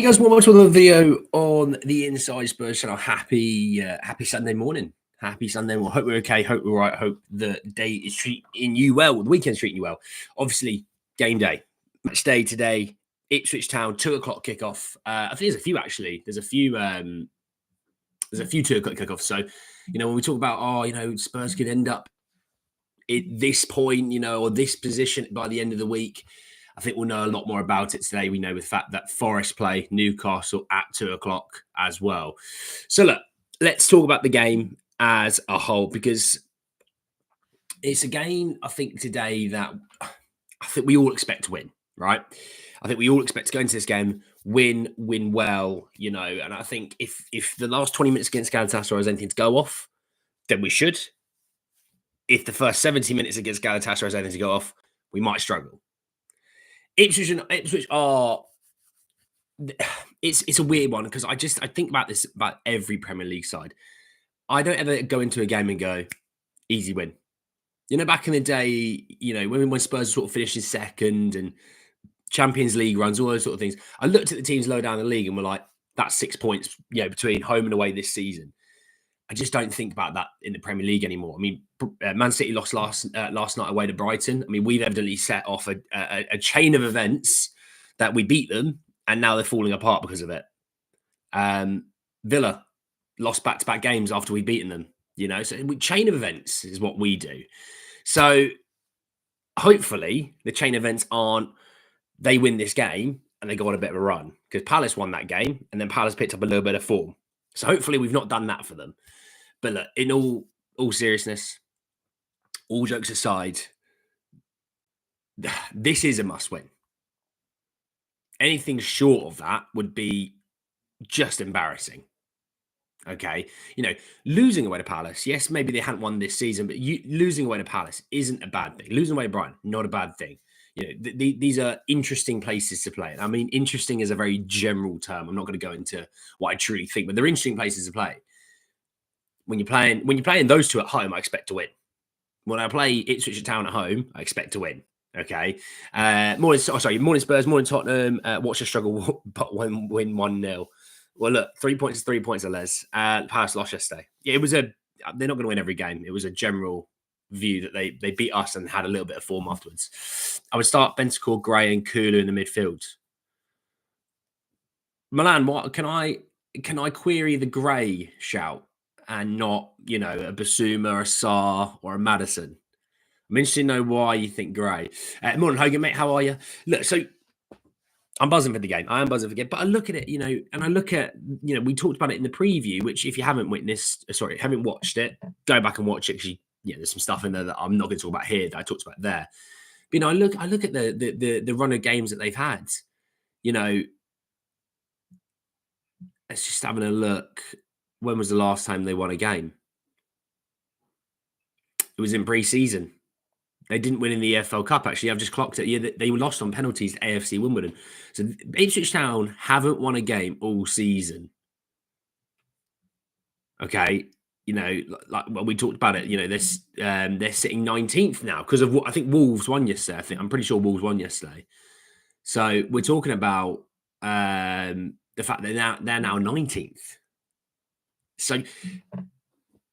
Hey guys, welcome to another video on the Inside Spurs channel. Happy Sunday morning. Happy Sunday morning. Hope we're okay. Hope we're right. Hope the day is treating you well. The weekend's treating you well. Obviously, game day, match day today. Ipswich Town, 2:00 kickoff. I think there's a few actually. There's a few 2:00 kickoffs. So, when we talk about Spurs could end up at this point, or this position by the end of the week. I think we'll know a lot more about it today. We know with the fact that Forest play Newcastle at 2:00 as well. So look, let's talk about the game as a whole, because it's a game, I think, today that I think we all expect to win, right? I think we all expect to go into this game, win well, and I think if the last 20 minutes against Galatasaray has anything to go off, then we should. If the first 70 minutes against Galatasaray has anything to go off, we might struggle. Ipswich are. It's a weird one because I think about this about every Premier League side. I don't ever go into a game and go easy win. Back in the day, when Spurs sort of finished in second and Champions League runs, all those sort of things. I looked at the teams low down the league and were like, that's 6 points, between home and away this season. I just don't think about that in the Premier League anymore. I mean, Man City lost last night away to Brighton. I mean, we've evidently set off a chain of events that we beat them, and now they're falling apart because of it. Villa lost back-to-back games after we'd beaten them. So chain of events is what we do. So hopefully the chain of events aren't they win this game and they go on a bit of a run, because Palace won that game and then Palace picked up a little bit of form. So hopefully we've not done that for them. But look, in all seriousness, all jokes aside, this is a must-win. Anything short of that would be just embarrassing. Okay, losing away to Palace, yes, maybe they hadn't won this season, but losing away to Palace isn't a bad thing. Losing away to Brighton, not a bad thing. These are interesting places to play. I mean, interesting is a very general term. I'm not going to go into what I truly think, but they're interesting places to play. When you're playing those two at home, I expect to win. When I play Ipswich Town at home, I expect to win. Okay. Morning Spurs, morning Tottenham. Watch us struggle, but win 1-0. Well, look, 3 points is 3 points or less. Palace lost yesterday. Yeah, they're not going to win every game. It was a general view that they beat us and had a little bit of form afterwards. I would start Bentancur, Gray, and Kulu in the midfield. Milan, what can I query the Gray shout and not, a Basuma, a Sarr, or a Maddison? I'm interested to know why you think Gray. Morning, Hogan, mate. How are you? Look, so I'm buzzing for the game. I am buzzing for the game. But I look at it, and I look at, we talked about it in the preview, which if you haven't watched it, go back and watch it, because there's some stuff in there that I'm not going to talk about here that I talked about there. But, I look at the run of games that they've had. Let's just having a look. When was the last time they won a game? It was in pre-season. They didn't win in the EFL Cup, actually. I've just clocked it. Yeah, they lost on penalties to AFC Wimbledon. So Ipswich Town haven't won a game all season. Okay. Like we talked about it, they're sitting 19th now because of what I think Wolves won yesterday. I'm pretty sure Wolves won yesterday. So we're talking about the fact that they're now 19th. So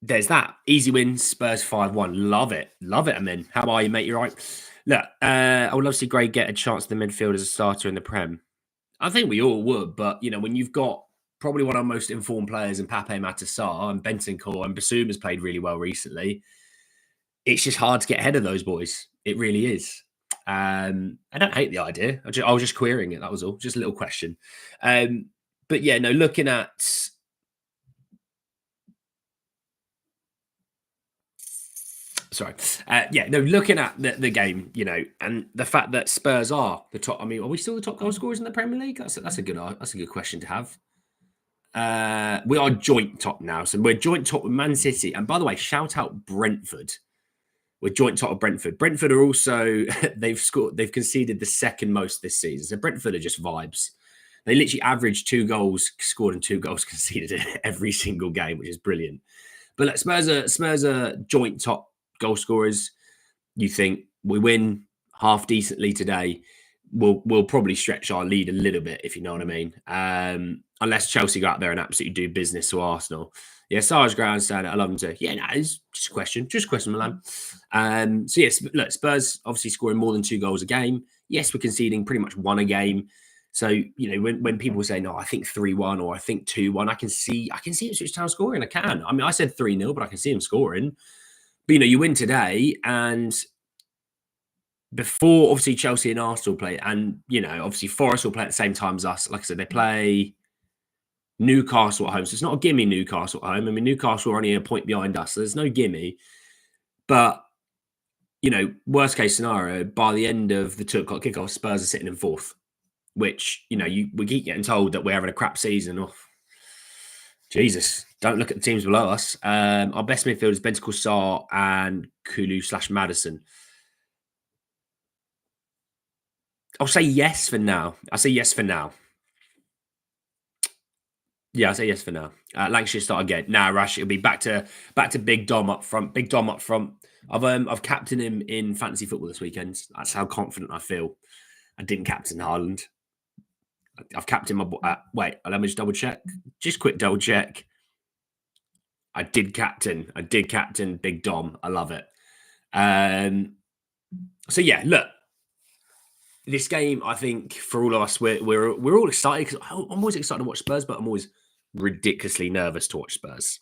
there's that. Easy wins, Spurs 5-1. Love it. I'm in. How are you, mate? You're right. Look, I would love to see Gray get a chance in the midfield as a starter in the Prem. I think we all would, but, when you've got probably one of our most informed players in Pape Matar Sarr and Bentancur, and Basuma's played really well recently, it's just hard to get ahead of those boys. It really is. I don't hate the idea. I was just querying it. That was all. Just a little question. But yeah, no, looking at... looking at the game, and the fact that Spurs are the top. I mean, are we still the top goal scorers in the Premier League? That's a good question to have. We are joint top now, so we're joint top with Man City. And by the way, shout out Brentford. We're joint top with Brentford. Brentford are also they've conceded the second most this season. So Brentford are just vibes. They literally average 2 goals scored and 2 goals conceded in every single game, which is brilliant. But look, Spurs are joint top goal scorers. You think we win half decently today, will probably stretch our lead a little bit, if you know what I mean. Unless Chelsea go out there and absolutely do business to Arsenal. Yeah, Sarge Ground saying it. I love him too. Yeah, no, it's just a question. Just a question, Milan. So yes, look, Spurs obviously scoring more than 2 goals a game. Yes, we're conceding pretty much 1 a game. So, you know, when people say, no, I think 3-1 or I think 2-1, I can see Ipswich Town scoring. I can. I mean, I said 3-0, but I can see them scoring. But, you know, you win today, and before obviously Chelsea and Arsenal play, and, you know, obviously Forest will play at the same time as us. Like I said, they play Newcastle at home. So it's not a gimme, Newcastle at home. I mean, Newcastle are only a point behind us, so there's no gimme. But, you know, worst case scenario, by the end of the 2 o'clock kickoff, Spurs are sitting in 4th, which, you know, we keep getting told that we're having a crap season. Oh, Jesus, don't look at the teams below us. Our best midfield is Bentancur Sarr and Kulu/Madison. I'll say yes for now. Yeah, I'll say yes for now. Lancashire start again. Nah, Rash, it'll be back to Big Dom up front. Big Dom up front. I've captained him in fantasy football this weekend. That's how confident I feel. I didn't captain Haaland. I've captained my wait, let me just double check. Just quick double check. I did captain Big Dom. I love it. So yeah, look. This game, I think, for all of us, we're all excited because I'm always excited to watch Spurs, but I'm always ridiculously nervous to watch Spurs.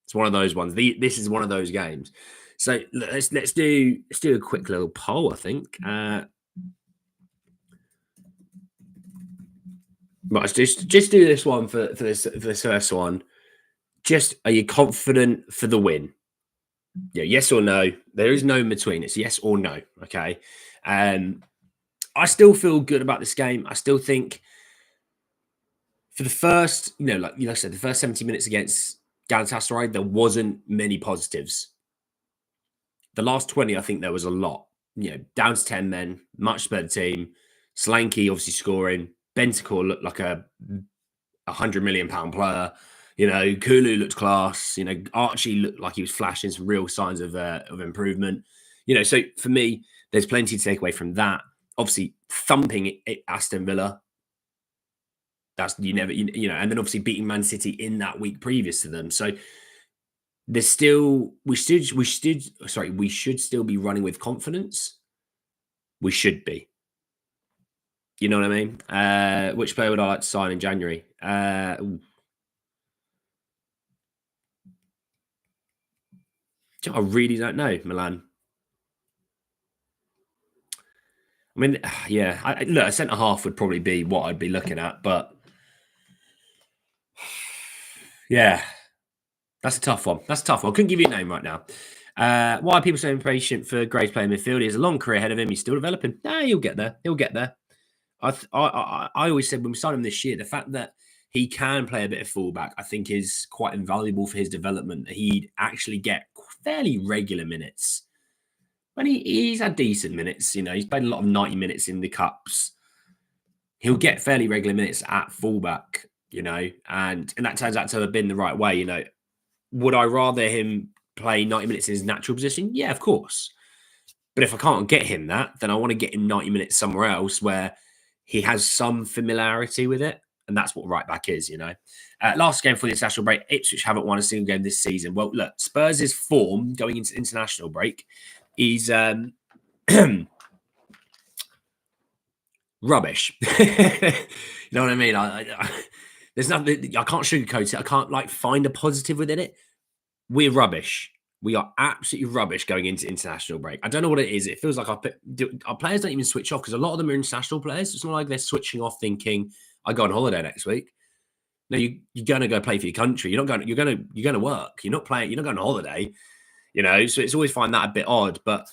It's one of those ones. This is one of those games. So let's do a quick little poll. I think. Right, just do this one for this first one. Just, are you confident for the win? Yeah, yes or no. There is no in between. It's yes or no. Okay. I still feel good about this game. I still think for the first, like I said, the first 70 minutes against Galatasaray, there wasn't many positives. The last 20, I think there was a lot. Down to 10 men, much better team. Solanke obviously scoring. Bentancur looked like a £100 million player. Kulu looked class. Archie looked like he was flashing some real signs of improvement. So for me, there's plenty to take away from that. Obviously, thumping Aston Villa. That's and then obviously beating Man City in that week previous to them. So there's still we should still be running with confidence. We should be. You know what I mean? Which player would I like to sign in January? I really don't know, Milan. I mean, yeah, look, a centre half would probably be what I'd be looking at, but yeah, that's a tough one. I couldn't give you a name right now. Why are people so impatient for Graves playing midfield? He has a long career ahead of him. He's still developing. Nah, he'll get there. I always said when we signed him this year, the fact that he can play a bit of fullback, I think, is quite invaluable for his development. He'd actually get fairly regular minutes. When he's had decent minutes, he's played a lot of 90 minutes in the cups. He'll get fairly regular minutes at fullback, and that turns out to have been the right way. Would I rather him play 90 minutes in his natural position? Yeah, of course. But if I can't get him that, then I want to get him 90 minutes somewhere else where he has some familiarity with it. And that's what right back is, Last game for the international break, Ipswich haven't won a single game this season. Well, look, Spurs' form going into international break is rubbish. You know what I mean? There's nothing, I can't sugarcoat it. I can't find a positive within it. We're rubbish. We are absolutely rubbish going into international break. I don't know what it is. It feels like our players don't even switch off because a lot of them are international players. It's not like they're switching off thinking, I go on holiday next week. No, you're going to go play for your country. You're going to work. You're not playing. You're not going on holiday. So it's always find that a bit odd. But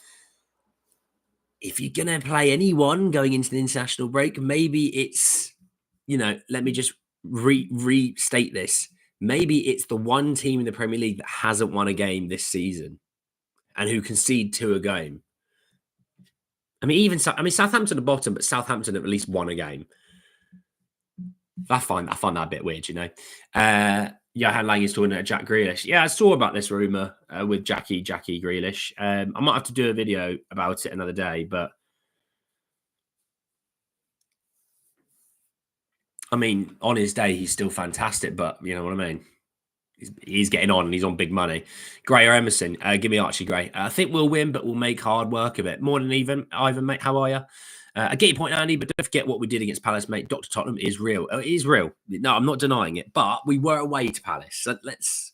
if you're going to play anyone going into the international break, maybe it's, let me just restate this. Maybe it's the one team in the Premier League that hasn't won a game this season and who concede 2 a game. I mean, Southampton at the bottom, but Southampton have at least won a game. I find that a bit weird, Johan Lang is talking about Jack Grealish. Yeah, I saw about this rumour with Jackie Grealish. I might have to do a video about it another day, but I mean, on his day, he's still fantastic, but you know what I mean? He's getting on and he's on big money. Gray or Emerson? Give me Archie Gray. I think we'll win, but we'll make hard work of it. More than even. Ivan, mate, how are you? I get your point, Andy, but don't forget what we did against Palace, mate. Dr. Tottenham is real. It is real. No, I'm not denying it, but we were away to Palace. So let's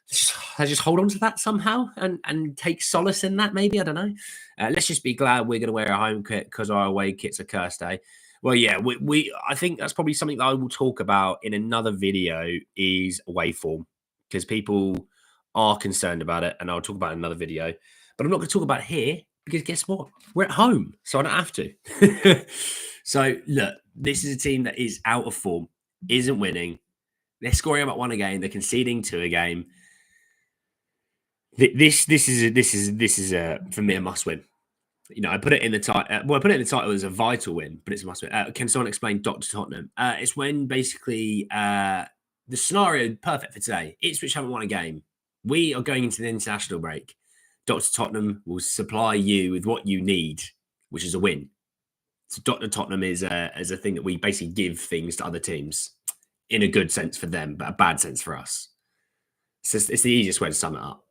just hold on to that somehow and take solace in that, maybe. I don't know. Let's just be glad we're going to wear a home kit because our away kit's a cursed day. Well, yeah, I think that's probably something that I will talk about in another video is away form because people are concerned about it, and I'll talk about it in another video. But I'm not going to talk about it here because guess what? We're at home, so I don't have to. So look, this is a team that is out of form, isn't winning. They're scoring about 1 a game. They're conceding 2 a game. This is for me a must win. You know, I put it in the title. Well, I put it in the title as a vital win, but it's a must win. Can someone explain Dr. Tottenham? It's when basically the scenario perfect for today. Ipswich haven't won a game. We are going into the international break. Dr. Tottenham will supply you with what you need, which is a win. So Dr. Tottenham is a thing that we basically give things to other teams in a good sense for them, but a bad sense for us. It's the easiest way to sum it up.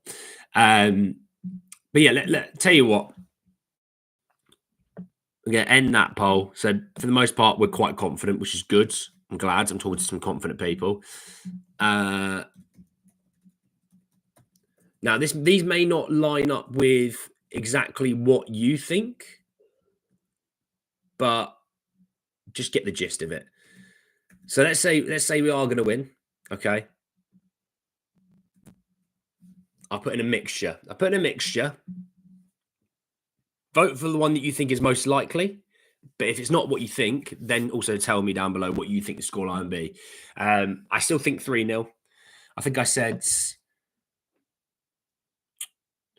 But yeah, tell you what. We're going to end that poll. So for the most part, we're quite confident, which is good. I'm glad. I'm talking to some confident people. Now, these may not line up with exactly what you think, but just get the gist of it. So let's say we are going to win. Okay. I'll put in a mixture. Vote for the one that you think is most likely. But if it's not what you think, then also tell me down below what you think the scoreline will be. I still think 3-0. I think I said...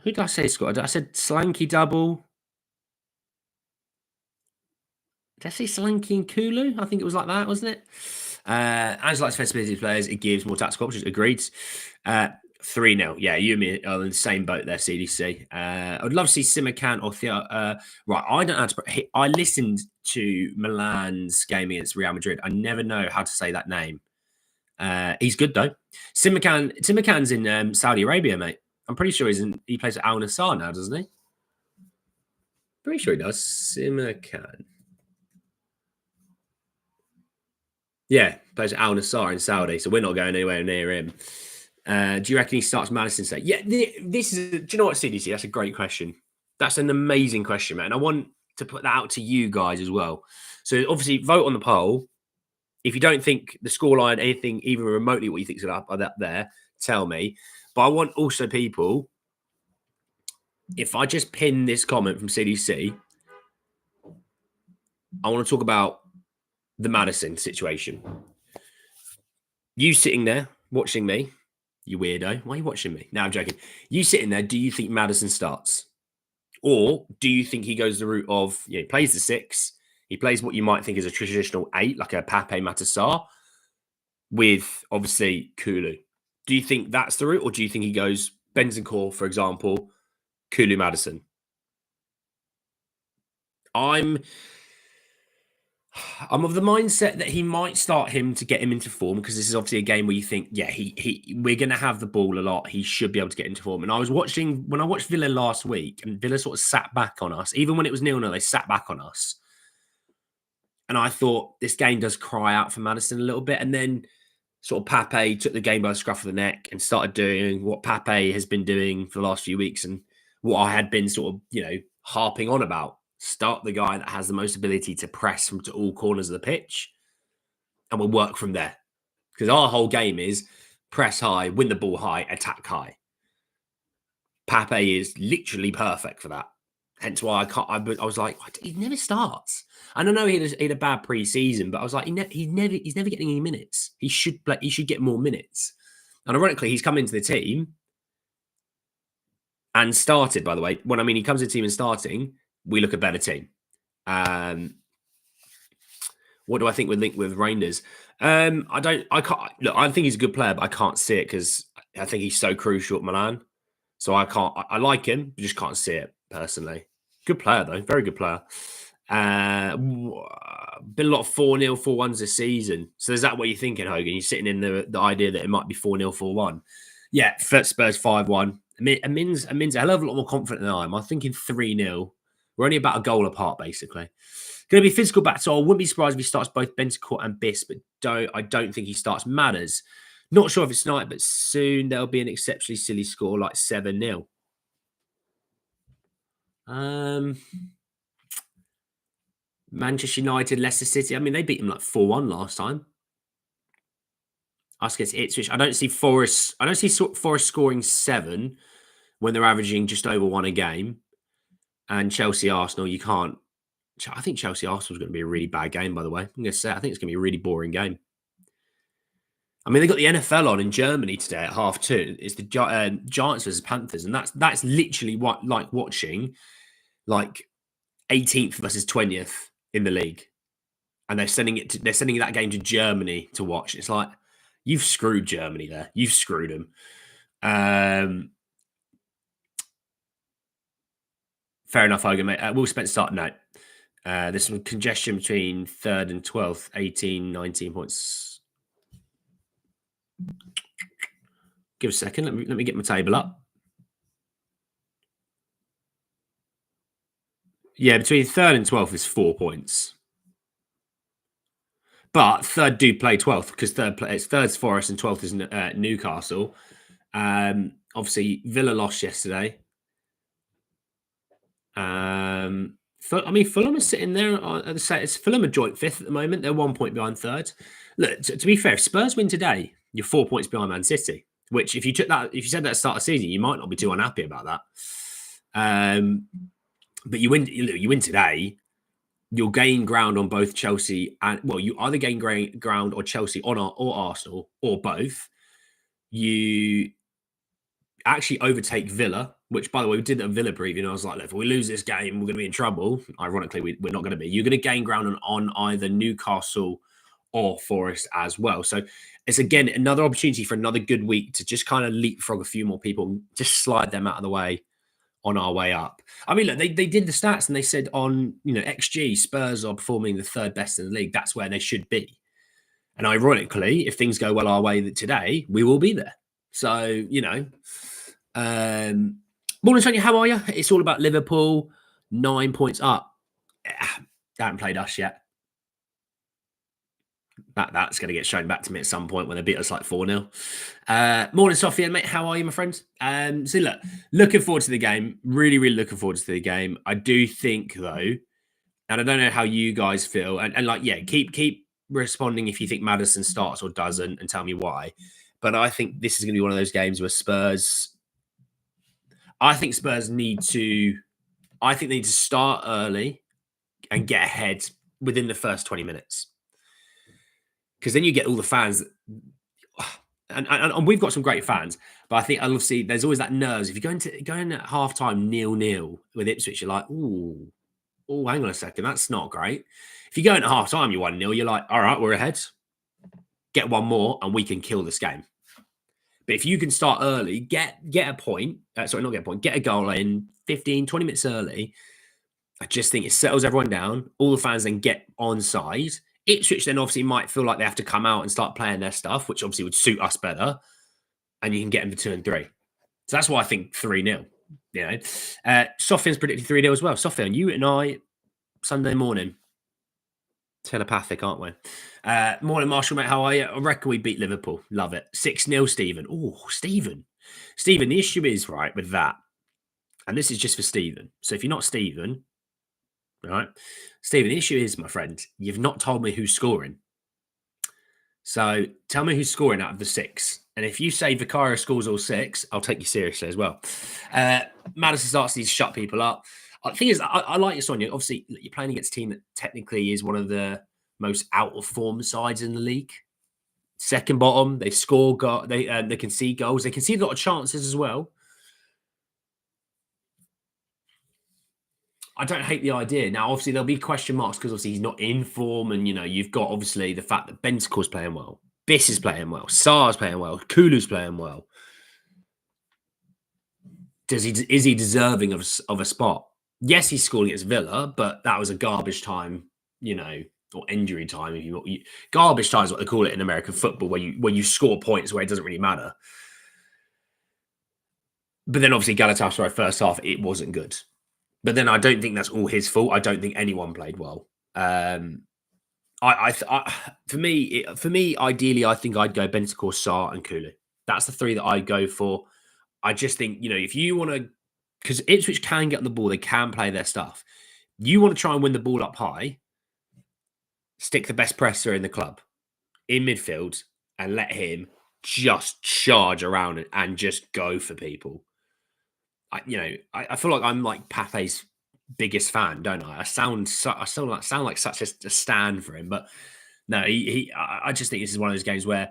Who did I say scored? I said Slanky double. Did I say Slanky and Kulu? I think it was like that, wasn't it? As like flexibility players, it gives more tactical options. Agreed. 3-0. Yeah, you and me are in the same boat there, CDC. I would love to see Simakan or Theo. Right, I don't know how to... I listened to Milan's game against Real Madrid. I never know how to say that name. He's good, though. Simakan's in Saudi Arabia, mate. I'm pretty sure he plays at Al Nassr now, doesn't he? Pretty sure he does. Simakan. Yeah, plays at Al Nassr in Saudi, so we're not going anywhere near him. Do you reckon he starts Madison today? Yeah, this is... Do you know what, CDC? That's a great question. That's an amazing question, man. I want to put that out to you guys as well. So obviously, vote on the poll. If you don't think the scoreline, anything even remotely what you think is up there, tell me. But I want also people, if I just pin this comment from CDC, I want to talk about the Madison situation. You sitting there watching me, you weirdo. Why are you watching me? No, I'm joking. You sitting there, do you think Madison starts? Or do you think he goes the route of, he plays the 6, he plays what you might think is a traditional 8, like a Pape Matasar, with obviously Kulu? Do you think that's the route, or do you think he goes Bentancur, for example, Kulu Madison? I'm of the mindset that he might start him to get him into form, because this is obviously a game where you think, yeah, we're going to have the ball a lot. He should be able to get into form. And when I watched Villa last week, and Villa sort of sat back on us, even when it was 0-0, they sat back on us. And I thought this game does cry out for Madison a little bit. And then sort of Pape took the game by the scruff of the neck and started doing what Pape has been doing for the last few weeks, and what I had been sort of, harping on about. Start the guy that has the most ability to press from to all corners of the pitch, and we'll work from there. Because our whole game is press high, win the ball high, attack high. Pape is literally perfect for that. Hence why I was like, he never starts. And I know he had a bad pre-season, but I was like, he's never getting any minutes. He should play. He should get more minutes. And ironically, he's come into the team and started. By the way, when he comes into the team and starting, we look a better team. What do I think would link with Rangers? I think he's a good player, but I can't see it because I think he's so crucial at Milan. So I can't. I like him, but just can't see it personally. Good player though, very good player. been a lot of 4-0, 4-1s this season. So is that what you're thinking, Hogan? You're sitting in the idea that it might be 4-0, 4-1. Yeah, Spurs 5-1. Amin's a hell of a lot more confident than I am. I'm thinking 3-0. We're only about a goal apart, basically. Going to be physical battle. I wouldn't be surprised if he starts both Bentancur and Biss, but I don't think he starts Matters. Not sure if it's tonight, but soon there'll be an exceptionally silly score like 7-0. Manchester United, Leicester City. I mean, they beat them like 4-1 last time. Us against Ipswich. I don't see Forest scoring 7 when they're averaging just over 1 a game. And Chelsea Arsenal, you can't. I think Chelsea Arsenal is going to be a really bad game, by the way. I'm going to say, I think it's going to be a really boring game. I mean, they got the NFL on in Germany today at 2:30. It's the Giants versus Panthers, and that's literally like watching like 18th versus 20th in the league, and they're sending that game to Germany to watch. It's like you've screwed Germany there. You've screwed them. Fair enough, Hogan, mate. Will Spence start? No. There's some congestion between 3rd and 12th, 18, 19 points. Give us a second. Let me get my table up. Yeah, between 3rd and 12th is 4 points. But 3rd do play 12th because 3rd's Forest and 12th is Newcastle. Obviously, Villa lost yesterday. Fulham is sitting there. It's Fulham are joint 5th at the moment. They're 1 point behind 3rd. Look, to be fair, if Spurs win today, you're 4 points behind Man City. Which, if you said that at the start of the season, you might not be too unhappy about that. But you win today, you'll gain ground on both Chelsea and you either gain ground on Chelsea or Arsenal or both. You actually overtake Villa, which, by the way, we did a Villa preview, and I was like, if we lose this game, we're going to be in trouble. Ironically, we're not going to be. You're going to gain ground on either Newcastle or Forest as well. So it's, again, another opportunity for another good week to just kind of leapfrog a few more people, just slide them out of the way on our way up. I mean, look, they did the stats and they said on, XG, Spurs are performing the 3rd best in the league. That's where they should be. And ironically, if things go well our way today, we will be there. So, morning, Sonia, how are you? It's all about Liverpool, 9 points up. They haven't played us yet. That's going to get shown back to me at some point when they beat us like 4-0. Morning, Sophia, mate. How are you, my friend? So look, looking forward to the game. Really, really looking forward to the game. I do think, though, and I don't know how you guys feel, keep responding if you think Maddison starts or doesn't, and tell me why. But I think this is going to be one of those games where Spurs need to start early and get ahead within the first 20 minutes. Because then you get all the fans, and we've got some great fans, but I think obviously there's always that nerves. If you're going at halftime 0-0 with Ipswich, you're like, oh, hang on a second, that's not great. If you go into halftime, you're 1-0, you're like, all right, we're ahead. Get one more, and we can kill this game. But if you can start early, get a point. Get a goal in 15, 20 minutes early. I just think it settles everyone down. All the fans then get on side. Ipswich then obviously might feel like they have to come out and start playing their stuff, which obviously would suit us better. And you can get them for 2 and 3. So that's why I think 3-0. Sofian's predicted 3-0 as well. Sofian, you and I, Sunday morning. Telepathic, aren't we? Morning, Marshall, mate. How are you? I reckon we beat Liverpool. Love it. 6-0, Stephen. Oh, Stephen. Stephen, the issue is, right, with that, and this is just for Stephen. So if you're not Stephen, right, Stephen, the issue is, my friend, you've not told me who's scoring. So tell me who's scoring out of the 6. And if you say Vicario scores all 6, I'll take you seriously as well. Maddison starts to shut people up. The thing is, I like you, Sonia. Obviously, you're playing against a team that technically is one of the most out of form sides in the league. Second bottom, they score, they concede goals. They concede a lot of chances as well. I don't hate the idea. Now, obviously, there'll be question marks because obviously he's not in form, and you've got obviously the fact that Bentancur's playing well, Biss is playing well, Sarr's playing well, Kulu's playing well. Is he deserving of a spot? Yes, he scored against Villa, but that was a garbage time, or injury time. If garbage time is what they call it in American football, where you score points where it doesn't really matter. But then obviously Galatasaray first half, it wasn't good. But then I don't think that's all his fault. I don't think anyone played well. For me, ideally, I think I'd go Bentancur, Sarr, and Kulu. That's the three that I'd go for. I just think, if you want to, because Ipswich can get on the ball, they can play their stuff. You want to try and win the ball up high, stick the best presser in the club in midfield and let him just charge around and just go for people. I feel like I'm like Pape's biggest fan, don't I? I sound like such a stand for him, but no, I just think this is one of those games where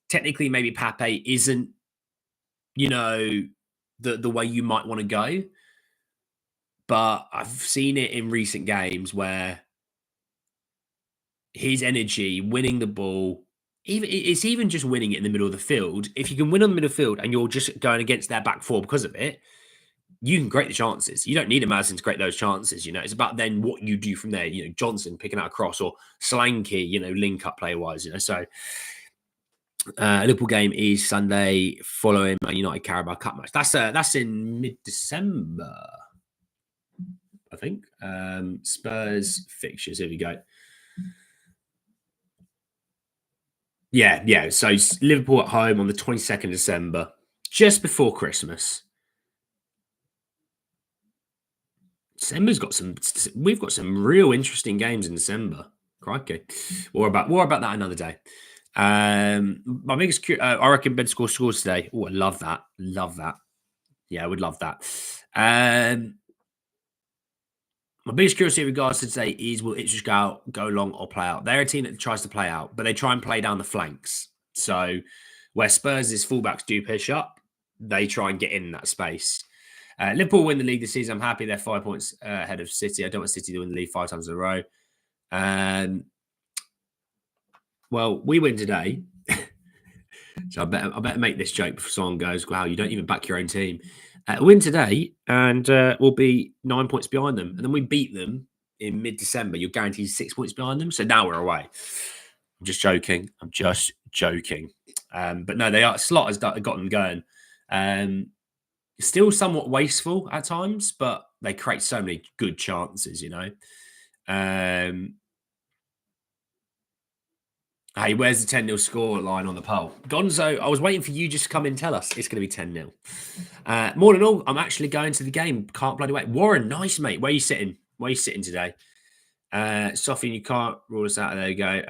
technically maybe Pape isn't, the way you might want to go, but I've seen it in recent games where his energy, winning the ball, even just winning it in the middle of the field. If you can win on the middle of the field and you're just going against their back four because of it, you can create the chances. You don't need a Madison to create those chances. It's about then what you do from there. Johnson picking out a cross or Solanke, link up player wise. So Liverpool game is Sunday following Man United Carabao Cup match. That's in mid-December, I think. Spurs fixtures. Here we go. Yeah. So Liverpool at home on the 22nd of December, just before Christmas. We've got some real interesting games in December. Crikey. More about that another day. My biggest, I reckon Bentancur scores today. Oh, I love that. Yeah, I would love that. My biggest curiosity in regards to today is, will Ipswich go long or play out? They're a team that tries to play out, but they try and play down the flanks. So where Spurs' fullbacks do push up, they try and get in that space. Liverpool win the league this season. I'm happy they're 5 points ahead of City. I don't want City to win the league 5 times in a row. Well, we win today. So I better make this joke before someone goes, wow, you don't even back your own team. Win today, and we'll be 9 points behind them. And then we beat them in mid-December. You're guaranteed 6 points behind them. So now we're away. I'm just joking. But no, Slot has got them going. Still somewhat wasteful at times, but they create so many good chances, Hey, where's the 10-0 score line on the poll? Gonzo, I was waiting for you just to come in and tell us. It's going to be 10-0. More than all, I'm actually going to the game. Can't bloody wait. Warren, nice, mate. Where are you sitting? Today? Sophie, you can't rule us out. There you go.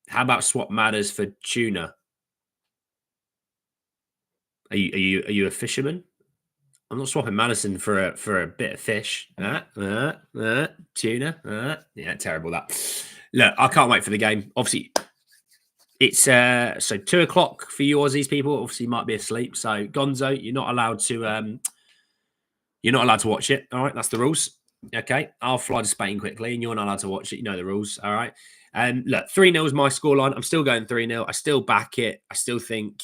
How about swap Matters for tuna? Are you a fisherman? I'm not swapping Madison for a bit of fish. Tuna. Yeah, terrible that. Look, I can't wait for the game. Obviously, it's so 2:00 for you Aussies people. Obviously, you might be asleep. So Gonzo, you're not allowed to watch it. All right, that's the rules. Okay, I'll fly to Spain quickly, and you're not allowed to watch it. You know the rules. All right. Look, 3-0 is my scoreline. I'm still going 3-0. I still back it. I still think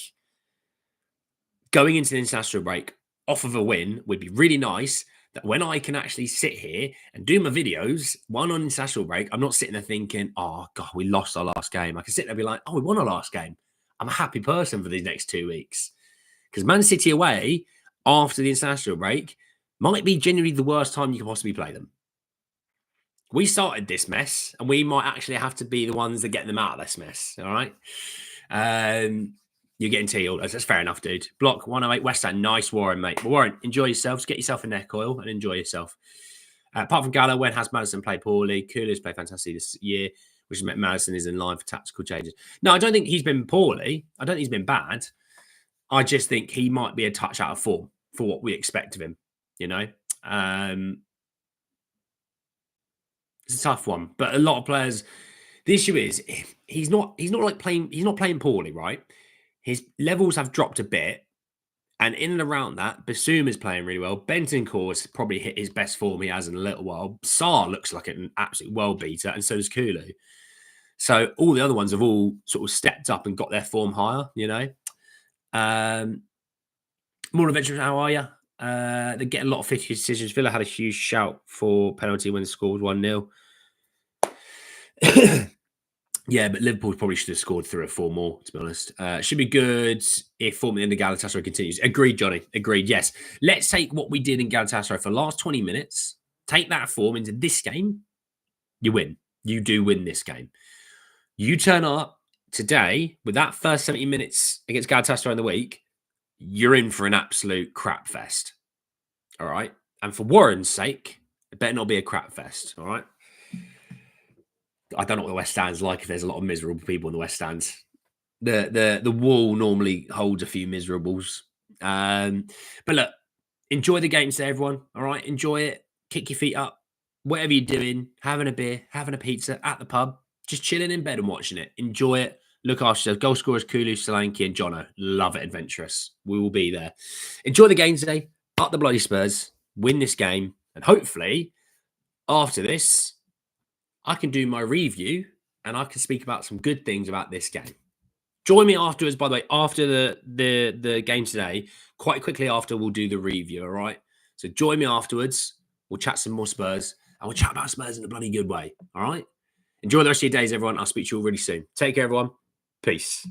going into the international break off of a win would be really nice. That when I can actually sit here and do my videos, one on international break, I'm not sitting there thinking, oh, God, we lost our last game. I can sit there and be like, oh, we won our last game. I'm a happy person for these next 2 weeks. Because Man City away after the international break might be genuinely the worst time you can possibly play them. We started this mess, and we might actually have to be the ones that get them out of this mess. All right. You're getting tealed. That's fair enough, dude. Block 108 West Ham. Nice, Warren, mate. But Warren, enjoy yourself. Get yourself a neck oil and enjoy yourself. Apart from Gallo, when has Madison played poorly? Coolers played fantastic this year, which meant Madison is in line for tactical changes. No, I don't think he's been poorly. I don't think he's been bad. I just think he might be a touch out of form for what we expect of him. It's a tough one, but a lot of players. The issue is he's not playing poorly, right? His levels have dropped a bit, and in and around that, Basuma is playing really well. Bentancur has probably hit his best form he has in a little while. Sarr looks like an absolute world beater, and so does Kulu. So all the other ones have all sort of stepped up and got their form higher, More adventurous, how are you? They get a lot of 50 decisions. Villa had a huge shout for penalty when they scored 1-0. Yeah, but Liverpool probably should have scored 3 or 4 more, to be honest. Should be good if form in the Galatasaray continues. Agreed, Johnny. Agreed. Yes. Let's take what we did in Galatasaray for the last 20 minutes, take that form into this game. You win. You do win this game. You turn up today with that first 70 minutes against Galatasaray in the week, you're in for an absolute crap fest. All right. And for Warren's sake, it better not be a crap fest. All right. I don't know what the West Stand's like if there's a lot of miserable people in the West Stands. The wall normally holds a few miserables. But look, enjoy the games there, everyone. All right. Enjoy it. Kick your feet up. Whatever you're doing, having a beer, having a pizza at the pub, just chilling in bed and watching it. Enjoy it. Look after yourself. Goal scorers, Kulu, Solanke, and Jono. Love it, adventurous. We will be there. Enjoy the games today. Up the bloody Spurs. Win this game. And hopefully, after this, I can do my review and I can speak about some good things about this game. Join me afterwards, by the way, after the game today. Quite quickly after, we'll do the review, all right? So join me afterwards. We'll chat some more Spurs. And we'll chat about Spurs in a bloody good way, all right? Enjoy the rest of your days, everyone. I'll speak to you all really soon. Take care, everyone. Peace.